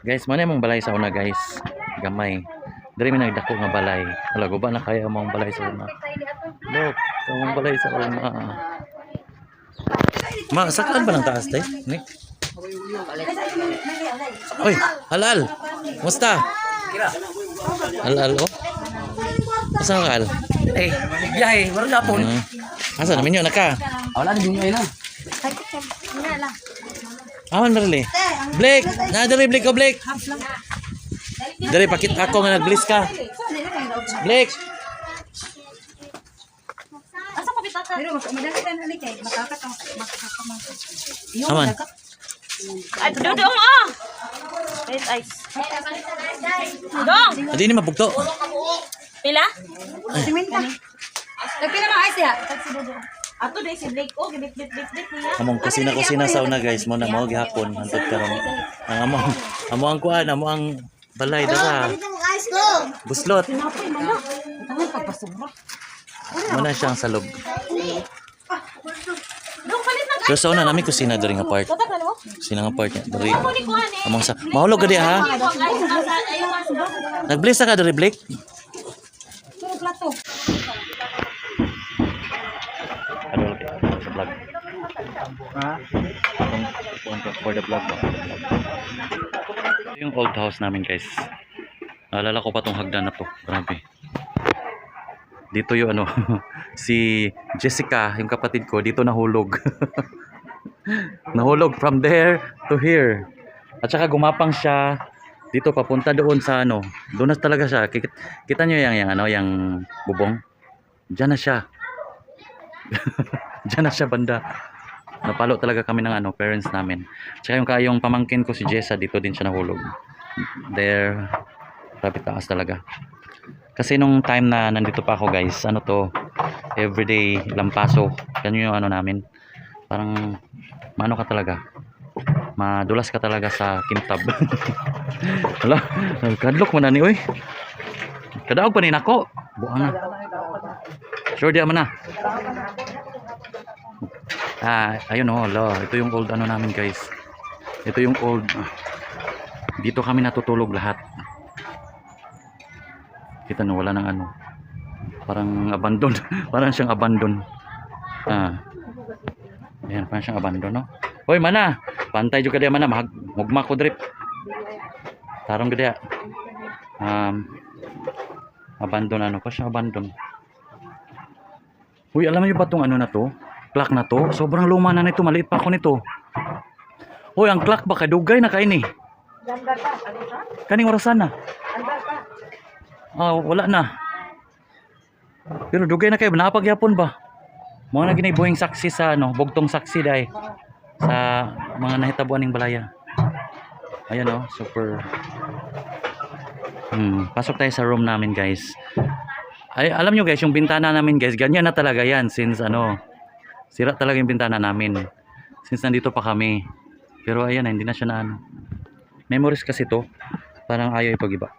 Guys, mo na mong balay sa una guys. Gamay. Diri mi nagdako nga balay. Wala guba na kaya mong balay sa una. Look, mong balay sa una. Ma, sakal ba ng taas tay? Ni. Oy, halal. Musta? Halal oh. Asa ka al? Eh, biyahe, baru dapon. Asa namin yun naka? Wala na binyo na. Aman barili. Blake, na dali Blake ko Blake. Dali pakit ako nga nag-bliss ka. Blake. Asa ko bitata? Pero madali ka na kay makakatang Aman. Ay, dudong ah. Wait, ice. Dong. Adi ni mabugto. Pila? Siminta. Nagpila mga ice ya? Ato dai si Blake oh, gibit niya. Among kusina sa una guys, mo na mao gihapon hantod karon. Ang amo ang kuan, amo ang balay dara. Buslot. Mo na siyang salog. Dong palit na. Pero sa una namin kusina diri nga part. Tatak na mo? Kusina nga part niya diri. Ako ni kuan eh. Among sa mahulog gadi ha. Nag-bliss ka diri Blake. Pero plato. Ano sa vlog? Ha? For the vlog ba? Ito yung old house namin guys. Naalala ko pa tong hagdan na to. Grabe. Dito yung ano, si Jessica, yung kapatid ko, dito nahulog. Nahulog from there to here. At saka gumapang siya dito papunta doon sa ano. Doon na talaga siya. Kita nyo yung bubong. Diyan na siya. Diyan na siya banda. Napalo talaga kami ng parents namin. Tsaka yung pamangkin ko si Jessa, dito din siya nahulog. There. Grabe taas talaga. Kasi nung time na nandito pa ako guys, everyday lampaso. Yan yung namin. Parang maano ka talaga. Madulas ka talaga sa kintab. Wala, kadlok mo na ni oy. Kadaog pa ni nako. Buang na. Sure di man na. Ayun ito yung old namin guys. Ito yung old. Dito kami natutulog lahat. Kita no, wala nang parang abandon. Parang siyang abandon. Ayan, parang siyang abandon, no? Hoy, mana! Pantay juga dia mana, magma ko drip. Tarong gede. Abandon pa siya abandon. Uy, alam niyo ba tong na to? Clock na to? Sobrang luma na nito, maliit pa ako nito. Uy, ang clock ba kadugay na kaini? Kaning orasan na. Wala na. Pero dugay na kayo, napagyapon ba? Mga na ginibuhing saksi sa bugtong saksi dai sa mga nahitabuan ning balaya. Ayan super. Pasok tayo sa room namin guys. Ay, alam nyo guys, yung bintana namin guys, ganyan na talaga yan since sira talaga yung bintana namin. Since nandito pa kami. Pero ayan hindi na siya na memories kasi to. Parang ayaw ipag-iba.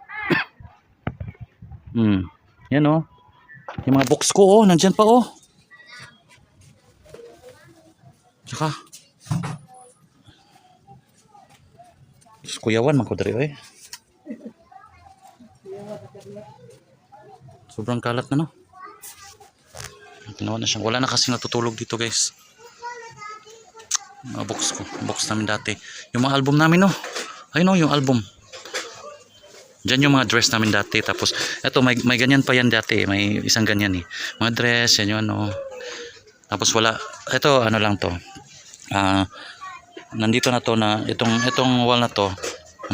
Yan yung mga books ko nandyan pa tsaka kuyawan man ko dari sobrang kalat na ginawa na siya, wala na kasi natutulog dito guys. Mga books namin dati, yung mga album namin ayun yung album. Diyan yung mga dress namin dati. Tapos, eto may ganyan pa yan dati. May isang ganyan mga dress, yan yung Tapos wala, eto lang to. Nandito na to na, itong wall na to,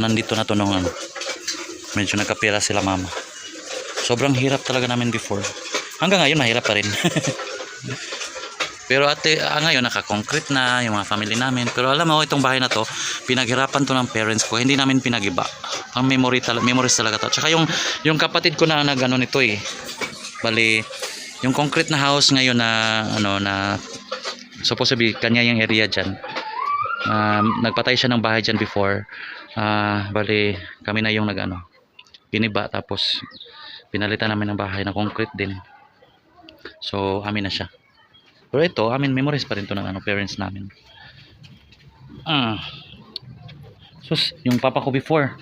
nandito na to nung medyo nagkapira sila mama. Sobrang hirap talaga namin before. Hanggang ngayon, mahirap pa rin. Pero ngayon naka-concrete na yung mga family namin. Pero alam mo, itong bahay na to, pinaghirapan to ng parents ko. Hindi namin pinagiba. Ang memories talaga to. Tsaka yung kapatid ko na nito Bali, yung concrete na house ngayon na supposed to be kanya yung area dyan. Nagpatay siya ng bahay dyan before. Bali, kami na yung piniba. Tapos, pinalitan namin ng bahay na concrete din. So, amin na siya. Pero ito, memories pa rin to ng parents namin. Sus, yung papa ko before.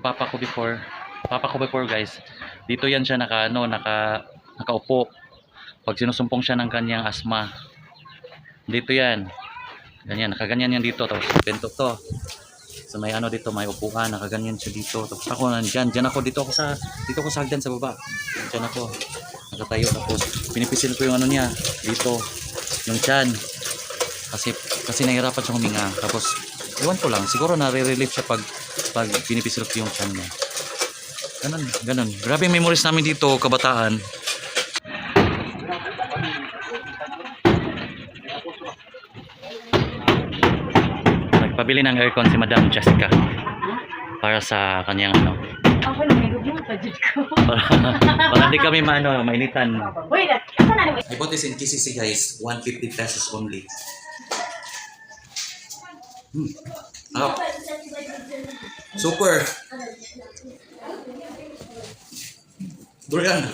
Papa ko before guys. Dito yan siya nakaupo. Pag sinusumpong siya ng kanyang asma. Dito yan. Ganyan, nakaganyan yan dito. Tapos bento to. So may ano dito, may upuan, nakaganyan siya dito. Tapos ako nandiyan, dito ako sa hagdan sa baba. Diyan ako. Nakatayo tapos pinipisil ko yung ano niya dito, yung tiyan. Kasi nahirapan siya huminga. Tapos ewan ko lang, siguro nare-relieve siya pag pinipisil ko yung tiyan niya. Ganun. Grabe yung memories namin dito, kabataan. Nagpabili ng aircon si Madam Jessica para sa kanyang ano. Ako na may gusto budget ko. Para hindi kami mainitan. Wait, asa na ni? I bought this in KCC guys, 150 pesos only. Oh. Super. Durian.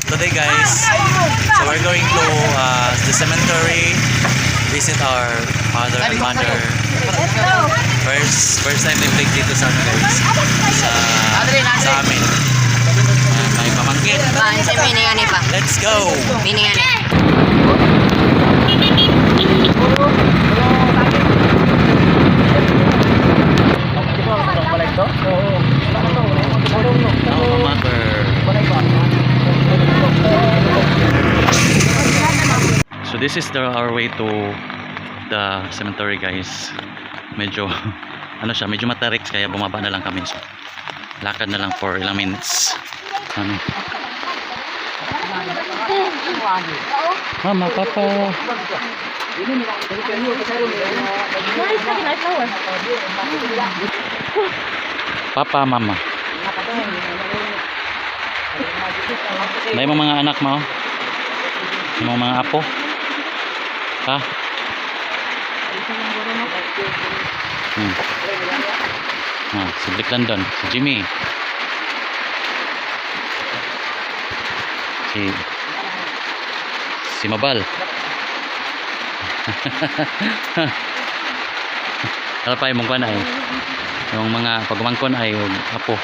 Today guys, so we're going to the cemetery, visit our father and mother. First time they take dito sa guys, sa amin. May pamangkin. Let's go! Our mother. So this is our way to the cemetery guys. Medyo medyo matarik kaya bumaba na lang kami. So, lakad na lang for ilang minutes. Mama, papa. Papa, mama. May mga anak mo? Yung mga apo? Ha? Si Blick London, si Jimmy. Si Mabal. Ano pa yung mga ay? Yung mga pagmangkon ay yung apo.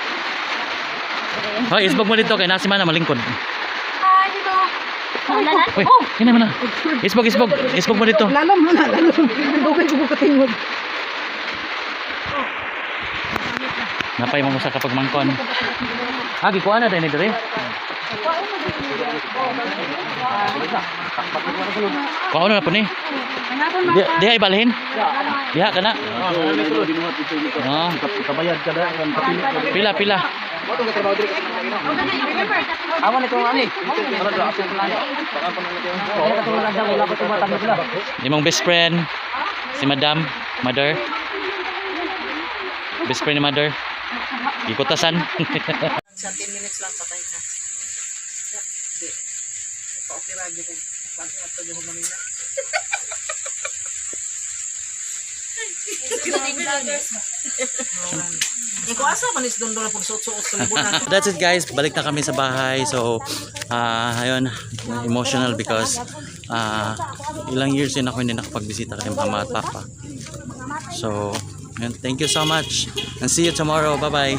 Hoy, isbog mo dito kay nasi man na malingkod. Hi, dito. Uy, hinay mo na. Isbog mo dito. Lalam. Okay, ko katingod. Napay mo sa kapag mangkon. Gikuha na dahil dire. Kuha na po ni. Diha ibalhin? Diha ka na? Kabayad ka na. Pila. Awan ito ani. Imong best friend si Mother. Best friend ni Mother. Ikutasan. Sa 10 minutes lang patay ka. Pa-opera gitu. Pag ato di Manila. Ikaw asa man is doon pag suot-suot sa libunan. That's it guys, balik na kami sa bahay. So ayun, emotional because ilang years din ako hindi nakapagbisita kay mama at papa. So thank you so much and see you tomorrow. Bye bye.